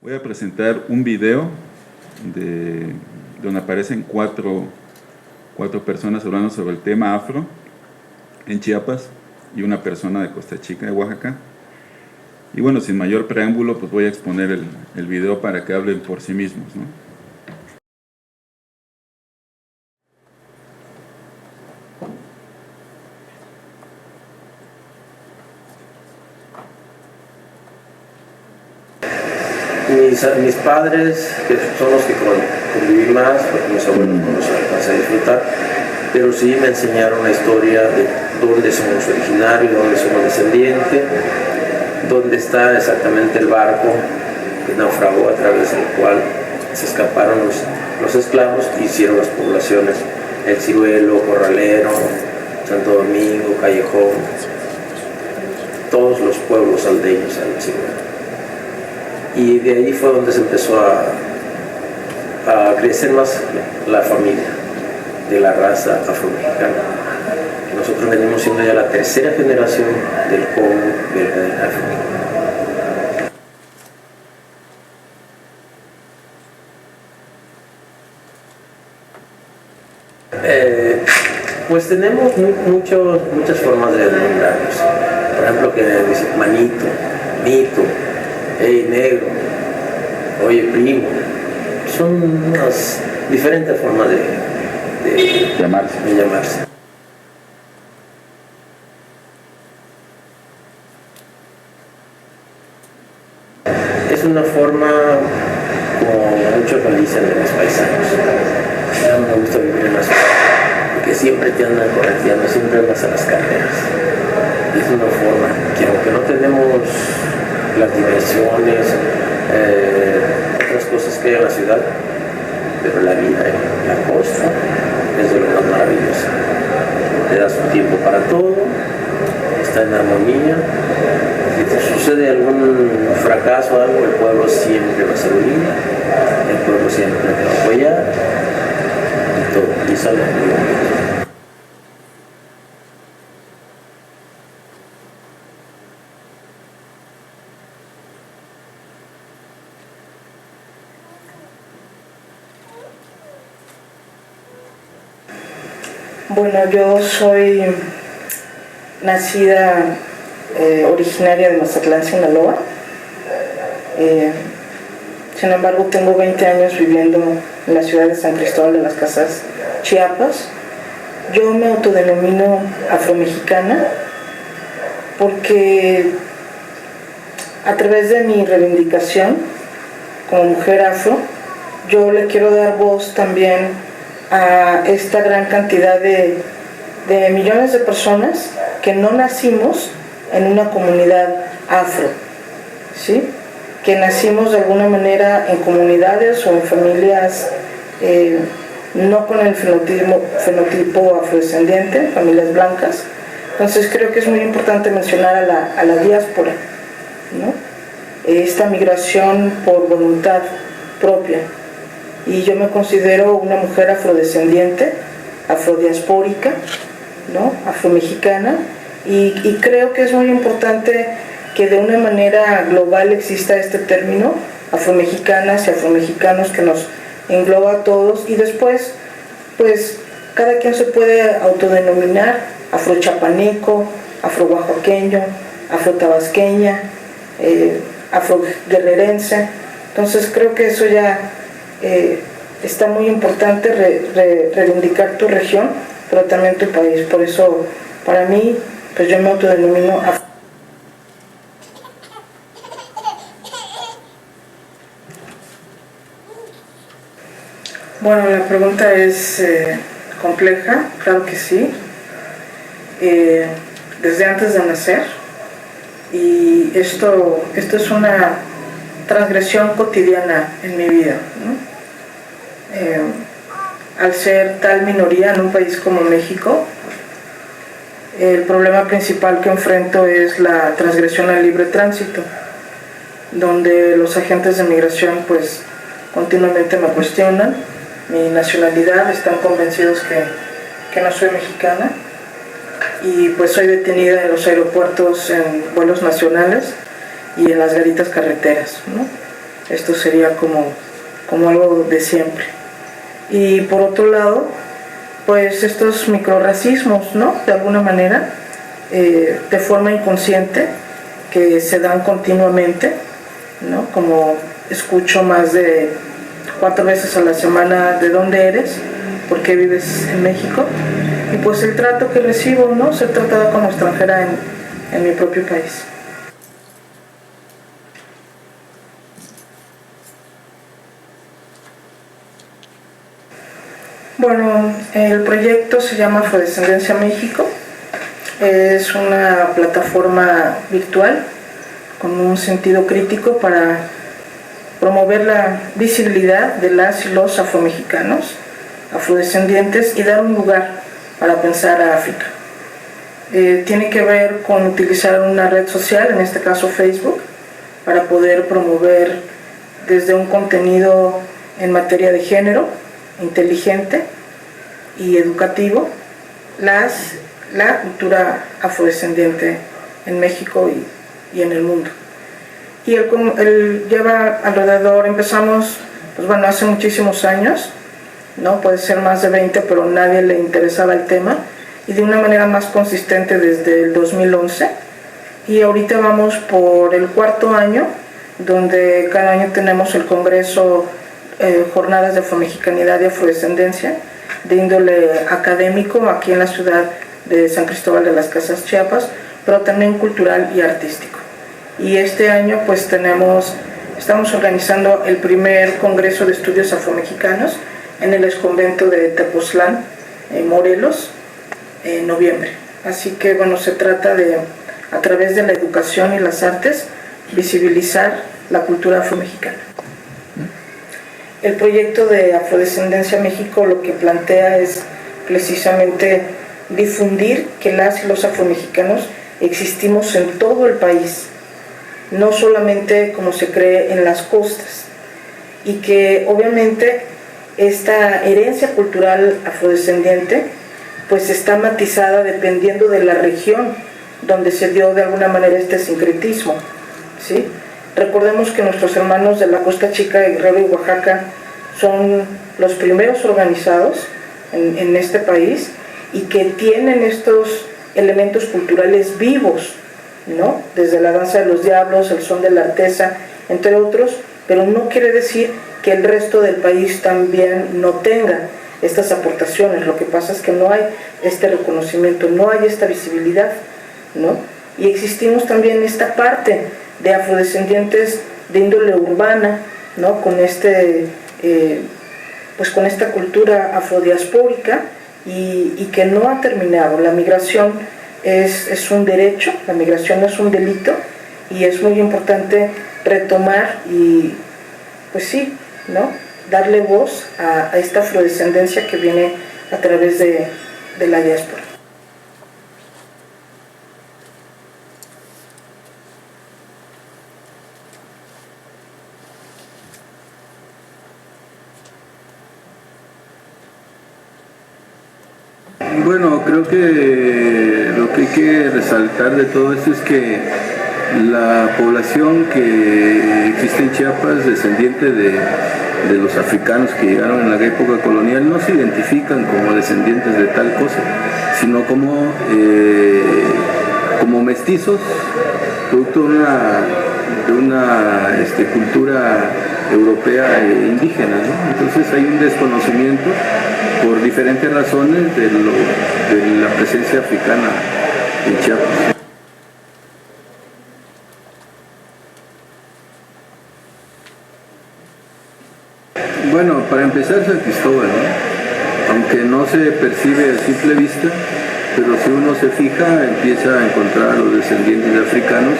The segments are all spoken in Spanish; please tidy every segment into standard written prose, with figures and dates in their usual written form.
Voy a presentar un video donde aparecen cuatro personas hablando sobre el tema afro en Chiapas y una persona de Costa Chica, de Oaxaca. Y bueno, sin mayor preámbulo, pues voy a exponer el video para que hablen por sí mismos, ¿no? Mis padres, que son los que conviví más, porque mis abuelos no los alcancé a disfrutar, pero sí me enseñaron la historia de dónde somos originarios, dónde somos descendientes, dónde está exactamente el barco que naufragó, a través del cual se escaparon los esclavos y hicieron las poblaciones: El Ciruelo, Corralero, Santo Domingo, Callejón, todos los pueblos aldeños al Ciruelo. Y de ahí fue donde se empezó a crecer más la familia de la raza afromexicana. Nosotros venimos siendo ya la tercera generación del Congo belga del África. Pues tenemos muchas formas de denominar. Por ejemplo, que dicen manito, mito, hey negro, oye primo. Son unas diferentes formas de llamarse. Es una forma como muchos lo dicen de mis paisanos. A mí me gusta vivir en la ciudad, porque siempre te andan correteando, siempre andas a las carreras. Y es una forma que, aunque no tenemos las diversiones, otras cosas que hay en la ciudad, pero la vida en la costa es de lo más maravilloso. Te das un tiempo para todo, está en armonía. Si te sucede algún fracaso o algo, el pueblo siempre va a ser unido, el pueblo siempre te va a apoyar y todo, y sale muy bonito. Bueno, yo soy nacida originaria de Mazatlán, Sinaloa. Sin embargo, tengo 20 años viviendo en la ciudad de San Cristóbal de las Casas, Chiapas. Yo me autodenomino afromexicana porque a través de mi reivindicación como mujer afro, yo le quiero dar voz también a esta gran cantidad de millones de personas que no nacimos en una comunidad afro, ¿sí? Que nacimos de alguna manera en comunidades o en familias no con el fenotipo afrodescendiente, familias blancas. Entonces creo que es muy importante mencionar a la diáspora, ¿no? Esta migración por voluntad propia. Y yo me considero una mujer afrodescendiente, afrodiaspórica, ¿no? Afromexicana, y creo que es muy importante que de una manera global exista este término, afromexicanas y afromexicanos, que nos engloba a todos, y después, pues, cada quien se puede autodenominar afrochapaneco, afroguajoqueño, afrotabasqueña, afroguerrerense. Entonces creo que eso ya está muy importante, reivindicar tu región, pero también tu país. Por eso, para mí, pues yo me autodenomino Bueno, la pregunta es compleja, claro que sí. Desde antes de nacer, y esto es una transgresión cotidiana en mi vida, ¿no? Al ser tal minoría en un país como México, el problema principal que enfrento es la transgresión al libre tránsito, donde los agentes de migración pues continuamente me cuestionan mi nacionalidad, están convencidos que no soy mexicana, y pues soy detenida en los aeropuertos en vuelos nacionales y en las garitas carreteras, ¿no? esto sería como algo de siempre. Y por otro lado, pues estos microrracismos, ¿no? De alguna manera, de forma inconsciente, que se dan continuamente, ¿no? Como escucho más de 4 veces a la semana: ¿de dónde eres? ¿Por qué vives en México? Y pues el trato que recibo, ¿no? Ser tratada como extranjera en mi propio país. Bueno, el proyecto se llama Afrodescendencia México. Es una plataforma virtual con un sentido crítico para promover la visibilidad de las y los afromexicanos, afrodescendientes, y dar un lugar para pensar a África. Tiene que ver con utilizar una red social, en este caso Facebook, para poder promover desde un contenido en materia de género, inteligente y educativo, la cultura afrodescendiente en México y en el mundo. Y él lleva alrededor, empezamos, pues bueno, hace muchísimos años, ¿no? Puede ser más de 20, pero a nadie le interesaba el tema, y de una manera más consistente desde el 2011, y ahorita vamos por el 4.º año, donde cada año tenemos el Congreso Jornadas de Afromexicanidad y Afrodescendencia, de índole académico, aquí en la ciudad de San Cristóbal de las Casas, Chiapas, pero también cultural y artístico. Y este año pues estamos organizando el primer Congreso de Estudios Afromexicanos en el exconvento de Tepoztlán, en Morelos, en noviembre. Así que bueno, se trata de, a través de la educación y las artes, visibilizar la cultura afromexicana. El proyecto de Afrodescendencia México lo que plantea es precisamente difundir que las y los afromexicanos existimos en todo el país, no solamente como se cree en las costas, y que obviamente esta herencia cultural afrodescendiente pues está matizada dependiendo de la región donde se dio de alguna manera este sincretismo, ¿sí? Recordemos que nuestros hermanos de la Costa Chica, Guerrero y Oaxaca son los primeros organizados en este país, y que tienen estos elementos culturales vivos, ¿no? Desde la danza de los diablos, el son de la artesa, entre otros, pero no quiere decir que el resto del país también no tenga estas aportaciones. Lo que pasa es que no hay este reconocimiento, no hay esta visibilidad, ¿no? Y existimos también esta parte de afrodescendientes de índole urbana, ¿no? Con pues con esta cultura afrodiaspórica, y que no ha terminado. La migración es un derecho, la migración es un delito, y es muy importante retomar y pues sí, ¿no? Darle voz a esta afrodescendencia que viene a través de la diáspora. Bueno, creo que lo que hay que resaltar de todo esto es que la población que existe en Chiapas, descendiente de los africanos que llegaron en la época colonial, no se identifican como descendientes de tal cosa, sino como mestizos, producto de una cultura europea e indígena, ¿no? Entonces hay un desconocimiento por diferentes razones de la presencia africana en Chiapas. Bueno, para empezar, San Cristóbal, ¿no? Aunque no se percibe a simple vista, pero si uno se fija, empieza a encontrar a los descendientes de africanos,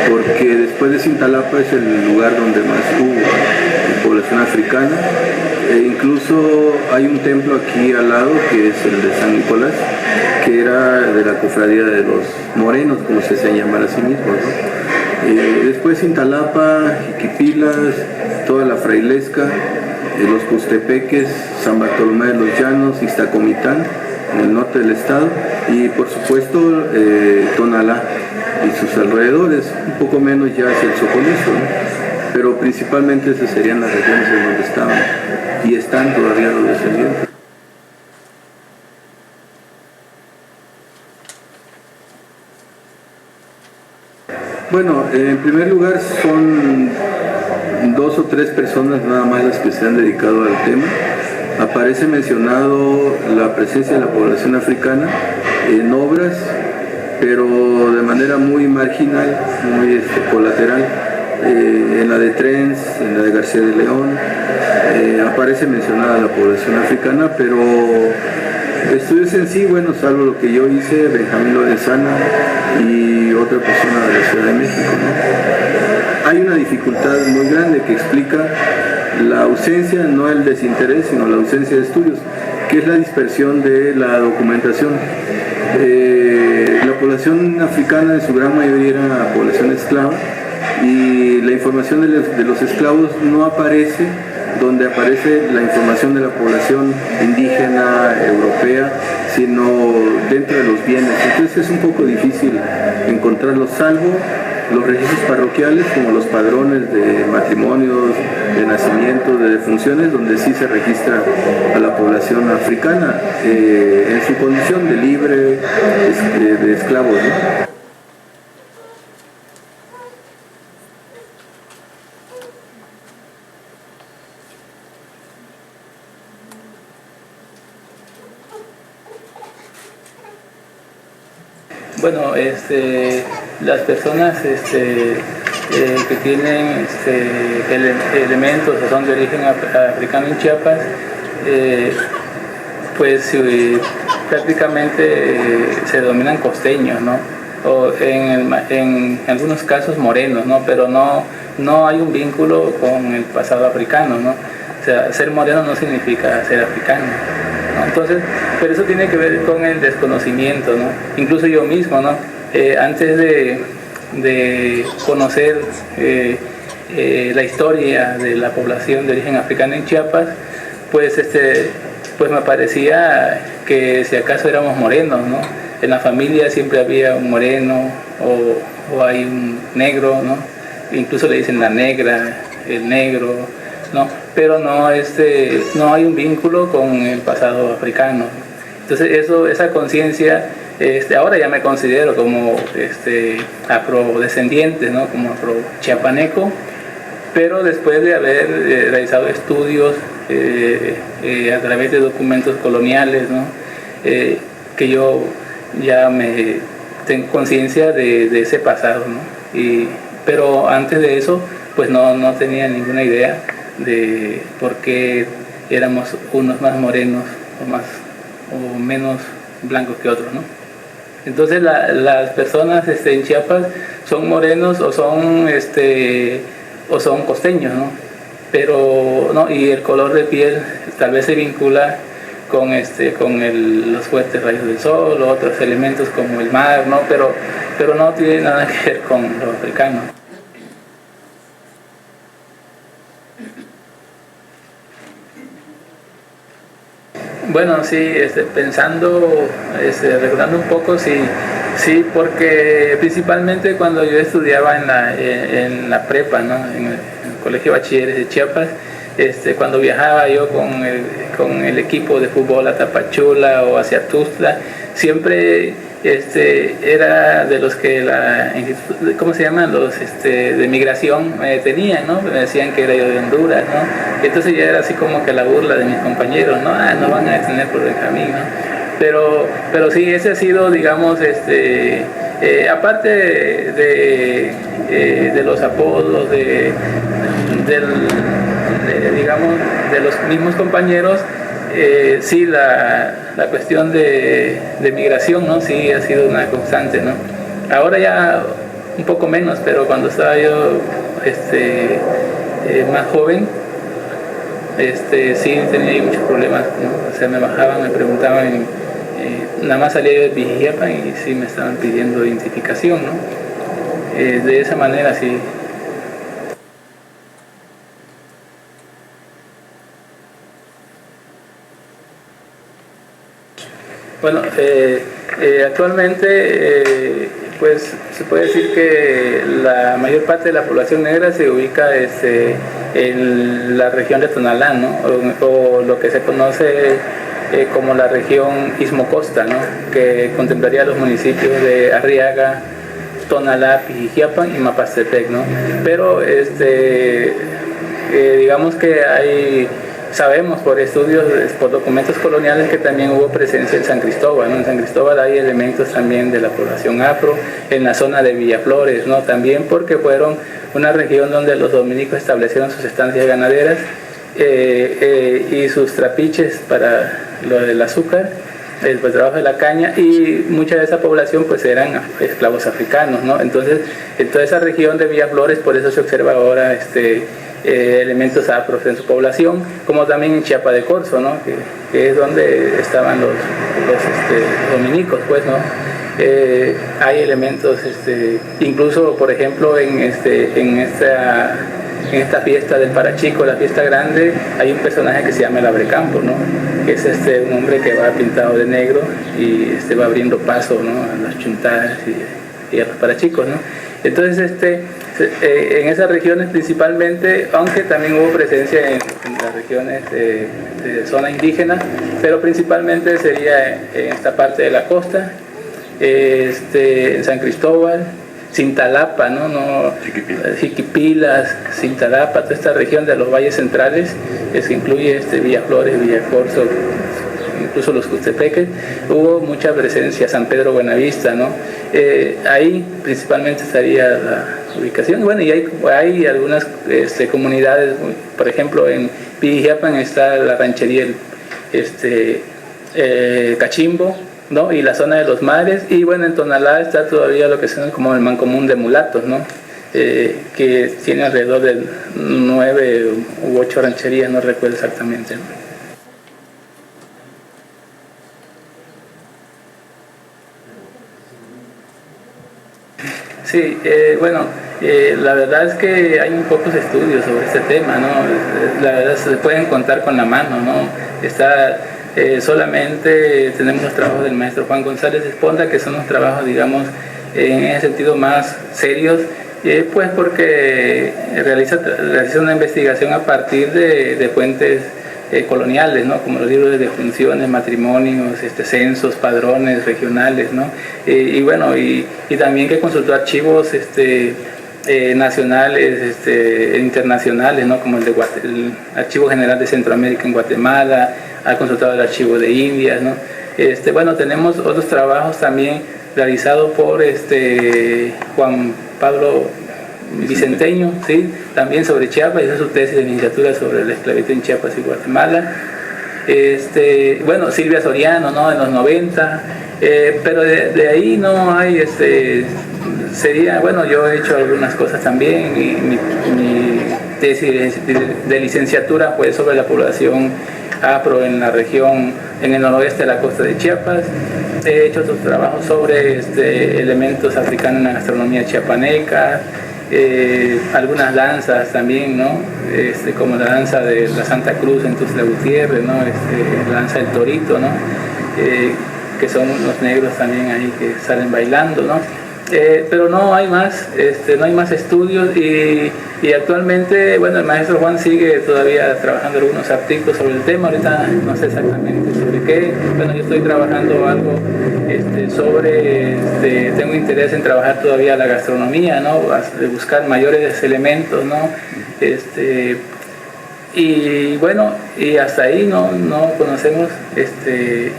porque después de Cintalapa es el lugar donde más hubo población africana, e incluso hay un templo aquí al lado, que es el de San Nicolás, que era de la cofradía de los morenos, como se hacían llamar a sí mismos, ¿no? Después Cintalapa, Jiquipilas, toda la frailesca, los Custepeques, San Bartolomé de los Llanos, Iztacomitán, en el norte del estado, y por supuesto Tonalá y sus alrededores, un poco menos ya hacia el Soconusco, ¿no? pero principalmente esas serían las regiones en donde estaban y están todavía los descendientes. Bueno, en primer lugar son 2 o 3 personas nada más las que se han dedicado al tema. Aparece mencionado la presencia de la población africana en obras, pero de manera muy marginal, muy colateral. En la de Trens, en la de García de León, aparece mencionada la población africana, pero estudios en sí, bueno, salvo lo que yo hice, Benjamín Lorenzana y otra persona de la Ciudad de México, ¿no? Hay una dificultad muy grande que explica la ausencia, no el desinterés, sino la ausencia de estudios, que es la dispersión de la documentación. La población africana en su gran mayoría era población esclava y la información de los esclavos no aparece donde aparece la información de la población indígena, europea, sino dentro de los bienes. Entonces es un poco difícil encontrarlos, salvo los registros parroquiales, como los padrones de matrimonios, de nacimientos, de defunciones, donde sí se registra a la población africana en su condición de libre, de esclavos, ¿no? Bueno, las personas que tienen elementos o son de origen africano en Chiapas, pues prácticamente se denominan costeños, ¿no? O en algunos casos morenos, ¿no? Pero no hay un vínculo con el pasado africano, ¿no? O sea, ser moreno no significa ser africano, ¿no? Entonces, pero eso tiene que ver con el desconocimiento, ¿no? Incluso yo mismo, ¿no? Antes de conocer la historia de la población de origen africano en Chiapas, pues me parecía que si acaso éramos morenos, ¿no? En la familia siempre había un moreno o hay un negro, ¿no? Incluso le dicen la negra, el negro, ¿no? Pero no hay un vínculo con el pasado africano. Entonces esa conciencia, ahora ya me considero como afrodescendiente, ¿no? Como afrochiapaneco, pero después de haber realizado estudios a través de documentos coloniales, ¿no? Que yo ya me tengo conciencia de ese pasado, ¿no? Pero antes de eso, pues no tenía ninguna idea de por qué éramos unos más morenos o menos blancos que otros, ¿no? Entonces las personas en Chiapas son morenos o son costeños, ¿no? Pero no, y el color de piel tal vez se vincula con los fuertes rayos del sol o otros elementos como el mar, ¿no? Pero no tiene nada que ver con lo africano. Bueno, sí, pensando, recordando un poco, sí, porque principalmente cuando yo estudiaba en la prepa, ¿no? En el Colegio de Bachilleres de Chiapas, cuando viajaba yo con el equipo de fútbol a Tapachula o hacia Tuxtla, siempre era de los que ¿cómo se llaman? Los de migración me tenían, ¿no? Me decían que era yo de Honduras, ¿no? Entonces ya era así como que la burla de mis compañeros, ¿no? No van a detener por Benjamín, ¿no? Pero sí, ese ha sido, digamos, aparte de los apodos, digamos, de los mismos compañeros, sí, la cuestión de migración, ¿no? Sí ha sido una constante, ¿no? Ahora ya un poco menos, pero cuando estaba yo más joven, sí tenía muchos problemas, ¿no? O sea, me bajaban, me preguntaban, nada más salía yo de Vigiapa y sí me estaban pidiendo identificación, ¿no? De esa manera sí. Bueno, actualmente pues se puede decir que la mayor parte de la población negra se ubica en la región de Tonalá, ¿no? O lo que se conoce como la región Istmo-Costa, ¿no? Que contemplaría los municipios de Arriaga, Tonalá, Pijijiapan y Mapastepec, ¿no? Pero digamos que sabemos por estudios, por documentos coloniales, que también hubo presencia en San Cristóbal, ¿no? En San Cristóbal hay elementos también de la población afro, en la zona de Villaflores, ¿no? También porque fueron una región donde los dominicos establecieron sus estancias ganaderas y sus trapiches para lo del azúcar, el trabajo de la caña, y mucha de esa población pues eran esclavos africanos, ¿no? Entonces, en toda esa región de Villaflores, por eso se observa ahora elementos afros en su población, como también en Chiapa de Corzo, ¿no? Que es donde estaban los dominicos, pues, ¿no? Hay elementos, incluso por ejemplo en esta fiesta del Parachico, la fiesta grande, hay un personaje que se llama el Abrecampo, ¿no? Que es un hombre que va pintado de negro y va abriendo paso, ¿no? A las chuntadas y a los parachicos, ¿no? Entonces, en esas regiones principalmente, aunque también hubo presencia en las regiones de zona indígena, pero principalmente sería en esta parte de la costa, en San Cristóbal, Cintalapa, ¿no? Jiquipilas, Cintalapa, toda esta región de los valles centrales, que incluye Villaflores, Villacorzo, incluso los Justepeques, hubo mucha presencia, San Pedro Buenavista, ¿no? Ahí principalmente estaría la ubicación. Bueno, y hay algunas comunidades, por ejemplo en Pijijiapan está la ranchería Cachimbo, ¿no? Y la zona de los mares, y bueno, en Tonalá está todavía lo que se llama como el Mancomún de Mulatos, ¿no? Que tiene alrededor de 9 u 8 rancherías, no recuerdo exactamente, ¿no? Sí, bueno, la verdad es que hay muy pocos estudios sobre este tema, ¿no? La verdad se pueden contar con la mano, ¿no? Solamente tenemos los trabajos del maestro Juan González Esponda, que son los trabajos, digamos, en ese sentido más serios, pues porque realiza una investigación a partir de fuentes coloniales, ¿no? Como los libros de funciones, matrimonios, censos, padrones regionales, ¿no? Y bueno, y también que consultó archivos nacionales, internacionales, ¿no? Como el Archivo General de Centroamérica en Guatemala, ha consultado el Archivo de Indias, ¿no? Bueno, tenemos otros trabajos también realizados por Juan Pablo Vicenteño, ¿sí? También sobre Chiapas, hizo su tesis de licenciatura sobre la esclavitud en Chiapas y Guatemala. Bueno, Silvia Soriano, ¿no? En los 90, pero de ahí no hay, bueno, yo he hecho algunas cosas también, y mi tesis de licenciatura fue sobre la población afro en la región, en el noroeste de la costa de Chiapas. He hecho otros trabajos sobre elementos africanos en la gastronomía chiapaneca, algunas danzas también, ¿no? Como la danza de la Santa Cruz en Tuxtla Gutiérrez, ¿no? La danza del torito, ¿no? Que son los negros también ahí que salen bailando, ¿no? Pero no hay más, no hay más estudios, y actualmente, bueno, el maestro Juan sigue todavía trabajando algunos artículos sobre el tema. Ahorita no sé exactamente sobre qué. Bueno, yo estoy trabajando algo sobre, tengo interés en trabajar todavía la gastronomía, ¿no? De buscar mayores elementos, ¿no? Y bueno, y hasta ahí no conocemos,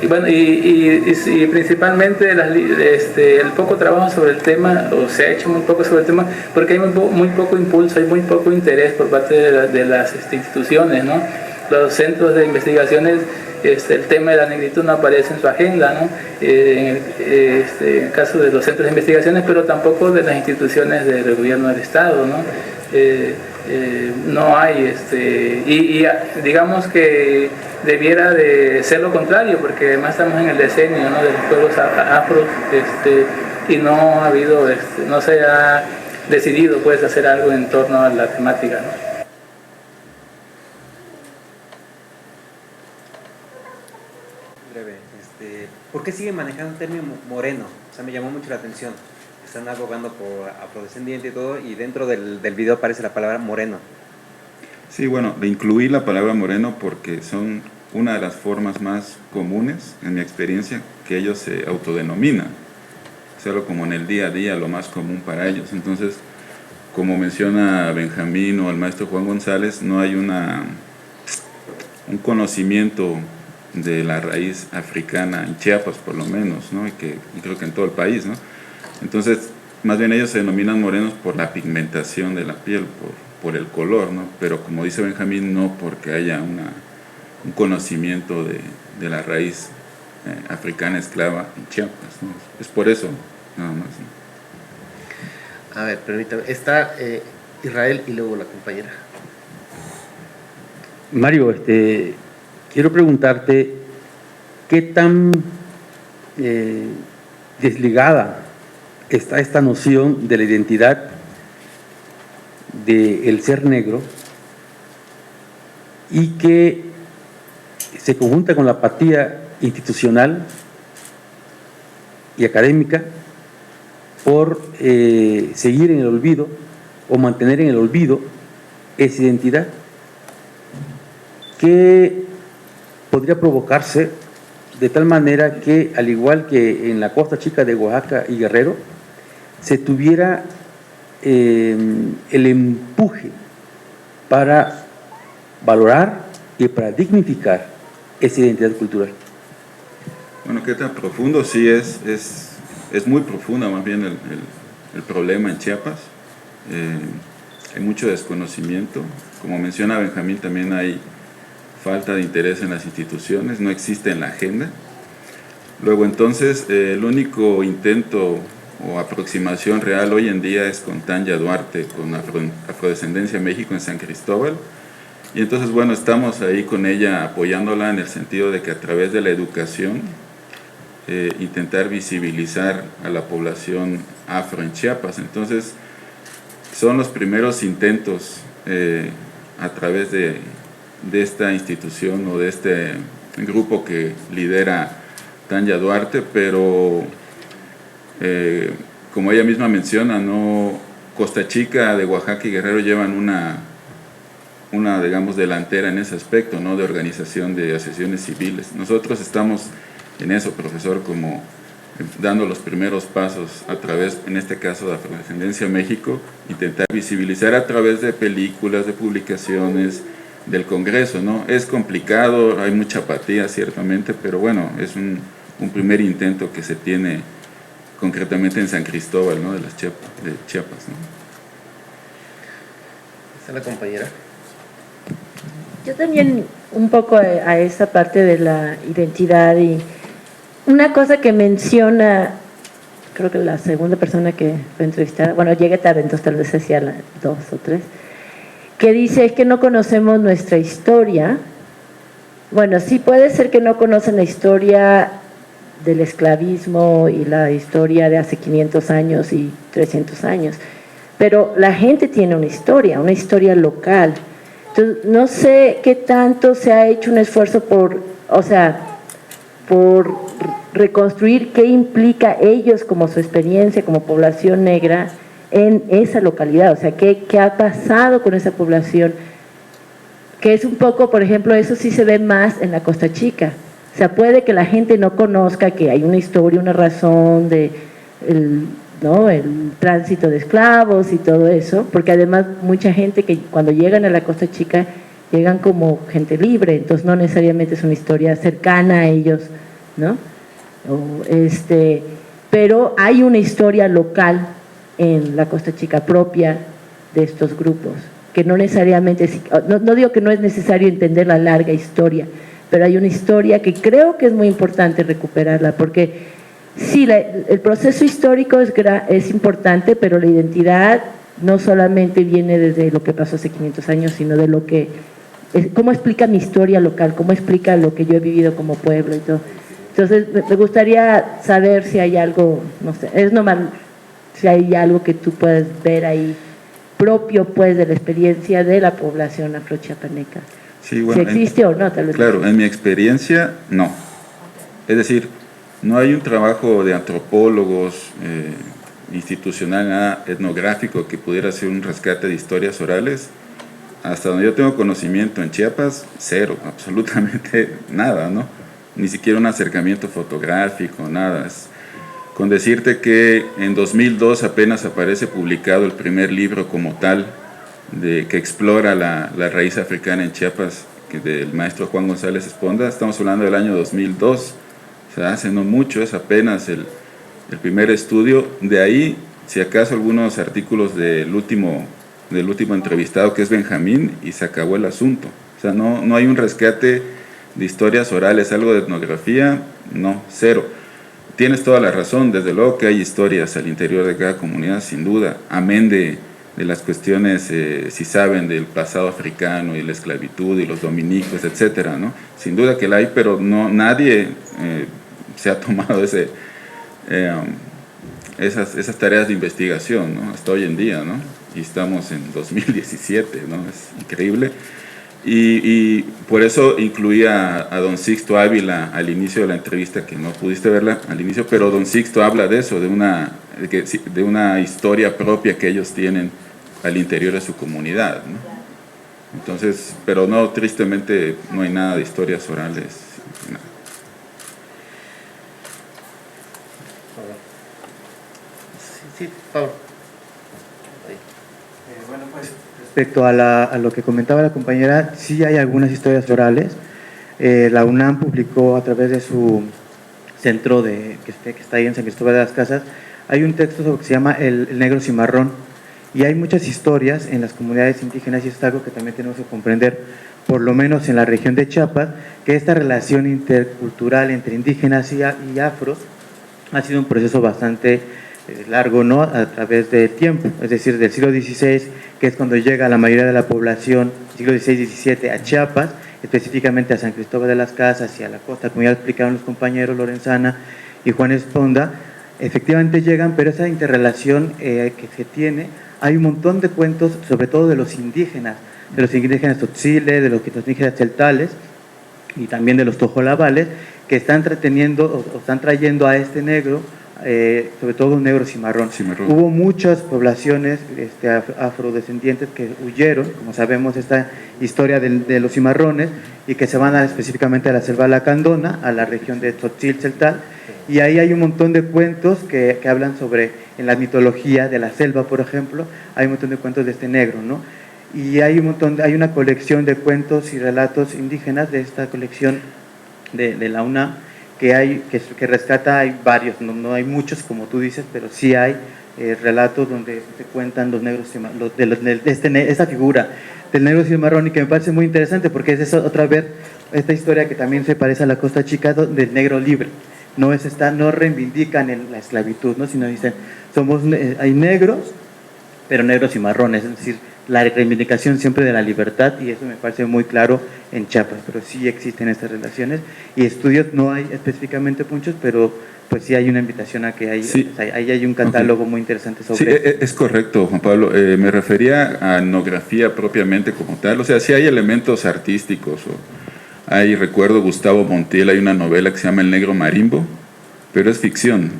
y bueno, y principalmente el poco trabajo sobre el tema, o se ha hecho muy poco sobre el tema, porque hay muy poco impulso, hay muy poco interés por parte de las instituciones, ¿no? Los centros de investigaciones, el tema de la negritud no aparece en su agenda, ¿no? En el caso de los centros de investigaciones, pero tampoco de las instituciones del gobierno del Estado, ¿no? No hay, y digamos que debiera de ser lo contrario, porque además estamos en el decenio, ¿no? De los pueblos afros, y no ha habido, no se ha decidido, pues, hacer algo en torno a la temática, ¿no? Breve, ¿por qué sigue manejando el término moreno? O sea, me llamó mucho la atención. están abogando por afrodescendiente y todo, y dentro del video aparece la palabra moreno. Sí, bueno, le incluí la palabra moreno porque son una de las formas más comunes, en mi experiencia, que ellos se autodenominan. Es algo como en el día a día, lo más común para ellos. Entonces, como menciona Benjamín o el maestro Juan González, no hay un conocimiento de la raíz africana en Chiapas, por lo menos, ¿no? Y creo que en todo el país, ¿no? Entonces, más bien ellos se denominan morenos por la pigmentación de la piel, por el color, ¿no? Pero como dice Benjamín, no porque haya un conocimiento de la raíz africana esclava en Chiapas, ¿no? Es por eso, nada más, ¿no? A ver, permítame. Está Israel y luego la compañera. Mario, quiero preguntarte qué tan desligada está esta noción de la identidad del ser negro y que se conjunta con la apatía institucional y académica por seguir en el olvido o mantener en el olvido esa identidad que podría provocarse de tal manera que, al igual que en la Costa Chica de Oaxaca y Guerrero, se tuviera el empuje para valorar y para dignificar esa identidad cultural. Bueno, qué tan profundo, sí, es muy profunda más bien el problema en Chiapas. Hay mucho desconocimiento. Como menciona Benjamín, también hay falta de interés en las instituciones, no existe en la agenda. Luego entonces el único intento o aproximación real hoy en día es con Tanya Duarte, con Afrodescendencia México en San Cristóbal. Y entonces, bueno, estamos ahí con ella apoyándola en el sentido de que a través de la educación intentar visibilizar a la población afro en Chiapas. Entonces, son los primeros intentos a través de esta institución o de este grupo que lidera Tanya Duarte, pero como ella misma menciona, ¿no? Costa Chica de Oaxaca y Guerrero llevan una digamos, delantera en ese aspecto, ¿no? De organización de asociaciones civiles. Nosotros estamos en eso, profesor, como dando los primeros pasos a través, en este caso de Afrodescendencia México, intentar visibilizar a través de películas, de publicaciones, del Congreso, ¿no? Es complicado, hay mucha apatía ciertamente, pero bueno, es un primer intento que se tiene concretamente en San Cristóbal, ¿no? De Chiapas, ¿no? Está la compañera. Yo también un poco a esa parte de la identidad, y una cosa que menciona, creo que la segunda persona que fue entrevistada, bueno, llegué tarde, entonces tal vez decía la 2 o 3, que dice es que no conocemos nuestra historia. Bueno, sí puede ser que no conocen la historia del esclavismo y la historia de hace 500 años y 300 años, pero la gente tiene una historia local. Entonces, no sé qué tanto se ha hecho un esfuerzo por reconstruir qué implica ellos como su experiencia como población negra en esa localidad, o sea, qué ha pasado con esa población, que es un poco, por ejemplo, eso sí se ve más en la Costa Chica. O sea, puede que la gente no conozca que hay una historia, una razón de el tránsito de esclavos y todo eso, porque además mucha gente que cuando llegan a la Costa Chica llegan como gente libre, entonces no necesariamente es una historia cercana a ellos, ¿no? Pero hay una historia local en la Costa Chica propia de estos grupos, que no necesariamente, no digo que no es necesario entender la larga historia, pero hay una historia que creo que es muy importante recuperarla, porque sí, el proceso histórico es importante, pero la identidad no solamente viene desde lo que pasó hace 500 años, sino de lo que, cómo explica mi historia local, cómo explica lo que yo he vivido como pueblo y todo. Entonces, me gustaría saber si hay algo, no sé, es nomás si hay algo que tú puedes ver ahí propio, pues, de la experiencia de la población afrochiapaneca. Sí, bueno, si existe o no, tal vez. Claro, en mi experiencia, no. Es decir, no hay un trabajo de antropólogos institucional, nada etnográfico que pudiera ser un rescate de historias orales. Hasta donde yo tengo conocimiento en Chiapas, cero, absolutamente nada, ¿no? Ni siquiera un acercamiento fotográfico, nada. Con decirte que en 2002 apenas aparece publicado el primer libro como tal que explora la raíz africana en Chiapas, del maestro Juan González Esponda. Estamos hablando del año 2002, o sea, hace no mucho, es apenas el primer estudio. De ahí, si acaso, algunos artículos del último entrevistado, que es Benjamín, y se acabó el asunto. O sea, no hay un rescate de historias orales, algo de etnografía, no, cero. Tienes toda la razón, desde luego que hay historias al interior de cada comunidad, sin duda, amén de las cuestiones, si saben, del pasado africano y la esclavitud y los dominicos, etcétera, ¿no? Sin duda que la hay, pero nadie se ha tomado esas tareas de investigación, ¿no? Hasta hoy en día, ¿no? Y estamos en 2017, ¿no? Es increíble. Y por eso incluía a don Sixto Ávila al inicio de la entrevista, que no pudiste verla al inicio, pero don Sixto habla de eso, de una historia propia que ellos tienen al interior de su comunidad, ¿no? Entonces, pero no, tristemente no hay nada de historias orales, nada. Sí, Pablo. Bueno, pues respecto a lo que comentaba la compañera, sí hay algunas historias orales. La UNAM publicó a través de su centro que está ahí en San Cristóbal de las Casas, hay un texto que se llama El Negro Cimarrón, y hay muchas historias en las comunidades indígenas, y es algo que también tenemos que comprender, por lo menos en la región de Chiapas, que esta relación intercultural entre indígenas y afros ha sido un proceso bastante largo, ¿no?, a través del tiempo, es decir, del siglo XVI, que es cuando llega la mayoría de la población, siglo XVI-XVII, a Chiapas, específicamente a San Cristóbal de las Casas y a la costa, como ya explicaron los compañeros Lorenzana y Juan Esponda. Efectivamente llegan, pero esa interrelación que se tiene, hay un montón de cuentos, sobre todo de los indígenas tzotziles, de los indígenas celtales y también de los tojolabales, que están entreteniendo o están trayendo a este negro, sobre todo un negro cimarrón. Hubo muchas poblaciones afrodescendientes que huyeron, como sabemos, esta historia de los cimarrones, y que se van específicamente a la selva lacandona, a la región de Tzotzil, Celtal, y ahí hay un montón de cuentos que hablan sobre, en la mitología de la selva, por ejemplo, hay un montón de cuentos de este negro, ¿no? Y hay una colección de cuentos y relatos indígenas de esta colección de la UNAM, que rescata, hay varios, no hay muchos como tú dices, pero sí hay relatos donde se cuentan los negros, esta figura del negro cimarrón, y que me parece muy interesante porque es otra vez esta historia que también se parece a la Costa Chica del negro libre. No reivindican la esclavitud, ¿no?, sino dicen, hay negros, pero negros cimarrones, es decir, la reivindicación siempre de la libertad, y eso me parece muy claro en Chiapas, pero sí existen estas relaciones, y estudios no hay específicamente muchos, pero pues sí hay una invitación a que ahí hay un catálogo muy interesante sobre eso. Es correcto, Juan Pablo, me refería a etnografía propiamente como tal, o sea, sí hay elementos artísticos, recuerdo Gustavo Montiel, hay una novela que se llama El Negro Marimbo, pero es ficción,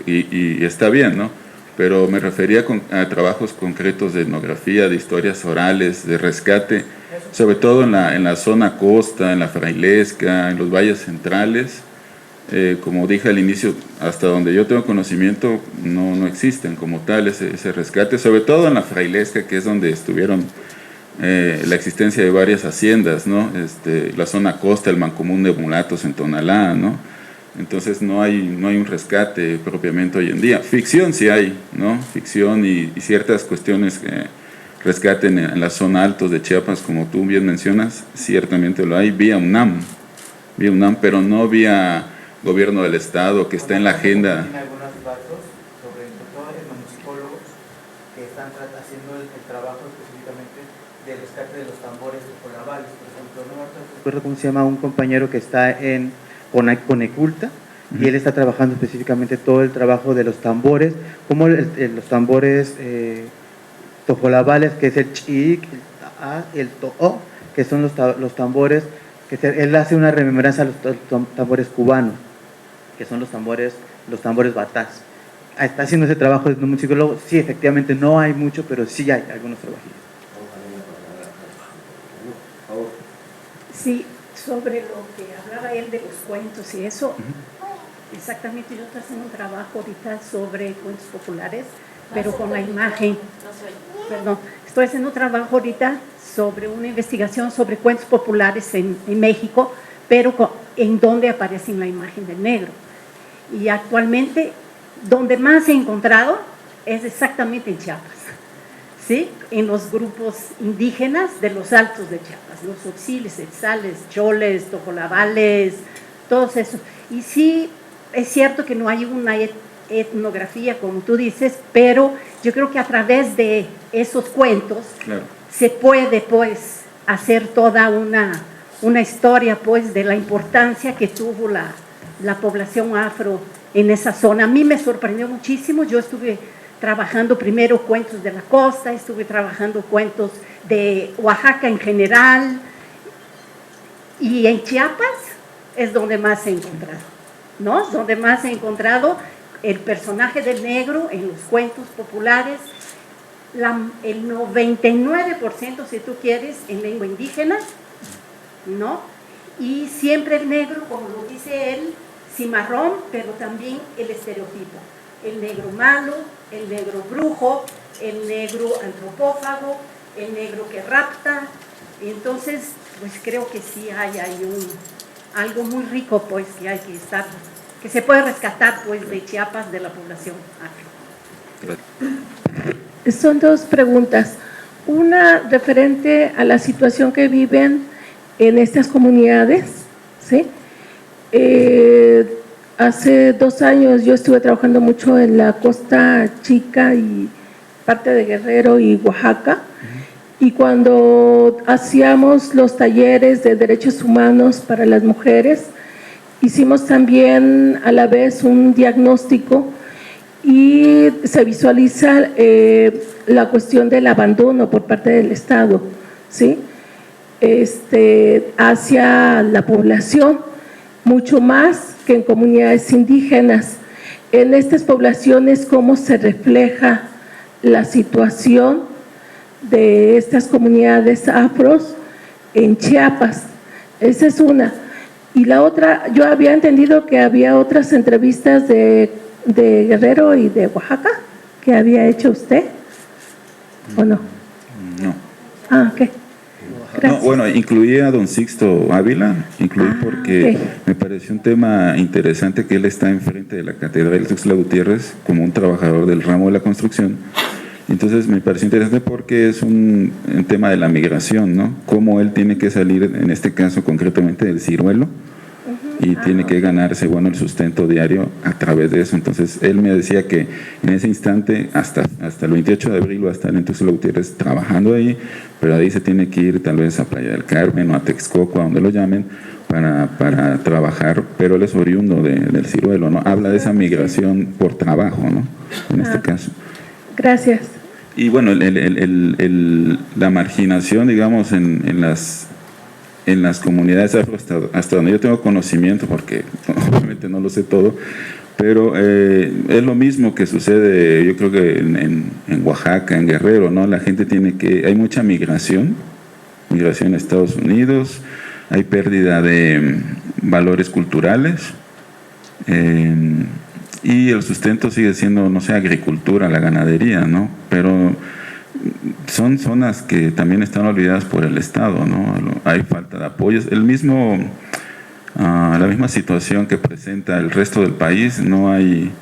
y está bien, ¿no? Pero me refería a trabajos concretos de etnografía, de historias orales, de rescate, sobre todo en la zona costa, en la Frailesca, en los valles centrales. Como dije al inicio, hasta donde yo tengo conocimiento, no existen como tal ese rescate, sobre todo en la Frailesca, que es donde estuvieron la existencia de varias haciendas, ¿no? La zona costa, el Mancomún de Mulatos en Tonalá, ¿no? Entonces no hay un rescate propiamente hoy en día. Ficción sí hay, ¿no? Ficción y ciertas cuestiones que rescaten en la zona altos de Chiapas, como tú bien mencionas, ciertamente lo hay, vía UNAM, pero no vía gobierno del estado, que está en la agenda. Tiene algunos datos sobre todo los musicólogos que están haciendo el trabajo específicamente del rescate de los tambores de Colabales, por ejemplo. No recuerdo cómo se llama un compañero que está en Coneculta, y él está trabajando específicamente todo el trabajo de los tambores, como los tambores tojolabales, que es el chic, el ta'a, el to'o, que son los tambores, él hace una remembranza a los tambores cubanos, que son los tambores batás, está haciendo ese trabajo de un musicólogo. Sí, efectivamente no hay mucho, pero sí hay algunos trabajillos. Sí, sobre lo que hablaba él de los cuentos y eso, exactamente, yo estoy haciendo un trabajo ahorita sobre cuentos populares, pero con la imagen. Perdón, estoy haciendo un trabajo ahorita sobre una investigación sobre cuentos populares en México, pero en donde aparece la imagen del negro. Y actualmente, donde más he encontrado es exactamente en Chiapas, ¿sí? En los grupos indígenas de los altos de Chiapas, los Otziles, Etzales, Choles, Tojolabales, todos esos. Y sí, es cierto que no hay una etnografía, como tú dices, pero yo creo que a través de esos cuentos se puede, pues, hacer toda una historia, pues, de la importancia que tuvo la población afro en esa zona. A mí me sorprendió muchísimo. Yo estuve trabajando primero cuentos de la costa, estuve trabajando cuentos de Oaxaca en general, y en Chiapas es donde más he encontrado, ¿no? Donde más he encontrado el personaje del negro en los cuentos populares, el 99%, si tú quieres, en lengua indígena, ¿no? Y siempre el negro, como lo dice él, cimarrón, pero también el estereotipo. El negro malo, el negro brujo, el negro antropófago, el negro que rapta. Y entonces, pues creo que sí hay algo muy rico, pues, que hay que estar, que se puede rescatar, pues, de Chiapas, de la población afro. Son dos preguntas. Una referente a la situación que viven en estas comunidades, ¿sí? Hace 2 años yo estuve trabajando mucho en la Costa Chica y parte de Guerrero y Oaxaca, y cuando hacíamos los talleres de derechos humanos para las mujeres, hicimos también a la vez un diagnóstico y se visualiza la cuestión del abandono por parte del Estado, ¿sí? Hacia la población, mucho más que en comunidades indígenas. En estas poblaciones, ¿cómo se refleja la situación de estas comunidades afros en Chiapas? Esa es una. Y la otra, yo había entendido que había otras entrevistas de Guerrero y de Oaxaca que había hecho usted, ¿o no? No. Ah, ok. No, bueno, incluí a don Sixto Ávila, porque me pareció un tema interesante que él está enfrente de la Catedral de Tuxtla Gutiérrez como un trabajador del ramo de la construcción. Entonces me pareció interesante porque es un tema de la migración, ¿no? Cómo él tiene que salir, en este caso concretamente del ciruelo, y tiene que ganarse, bueno, el sustento diario a través de eso. Entonces él me decía que en ese instante, hasta el 28 de abril va a estar en Tuxtla Gutiérrez trabajando ahí, pero ahí se tiene que ir tal vez a Playa del Carmen o a Texcoco, a donde lo llamen, para trabajar, pero él es oriundo del ciruelo, ¿no? Habla de esa migración por trabajo, ¿no? En este caso. Gracias. Y bueno, la marginación, digamos, en las comunidades afro, hasta donde yo tengo conocimiento, porque obviamente no lo sé todo, pero es lo mismo que sucede, yo creo que en Oaxaca, en Guerrero, ¿no? La gente hay mucha migración a Estados Unidos, hay pérdida de valores culturales, y el sustento sigue siendo, no sé, agricultura, la ganadería, ¿no? Pero son zonas que también están olvidadas por el Estado, ¿no? Hay falta de apoyos. La misma situación que presenta el resto del país, no hay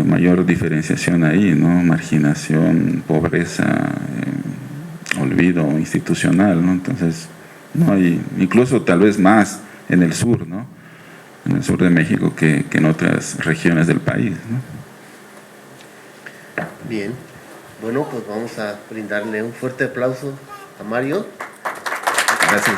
mayor diferenciación ahí, ¿no? Marginación, pobreza, olvido institucional, ¿no? Entonces, no hay, incluso tal vez más en el sur, ¿no? En el sur de México que en otras regiones del país, ¿no? Bien, bueno, pues vamos a brindarle un fuerte aplauso a Mario. Gracias.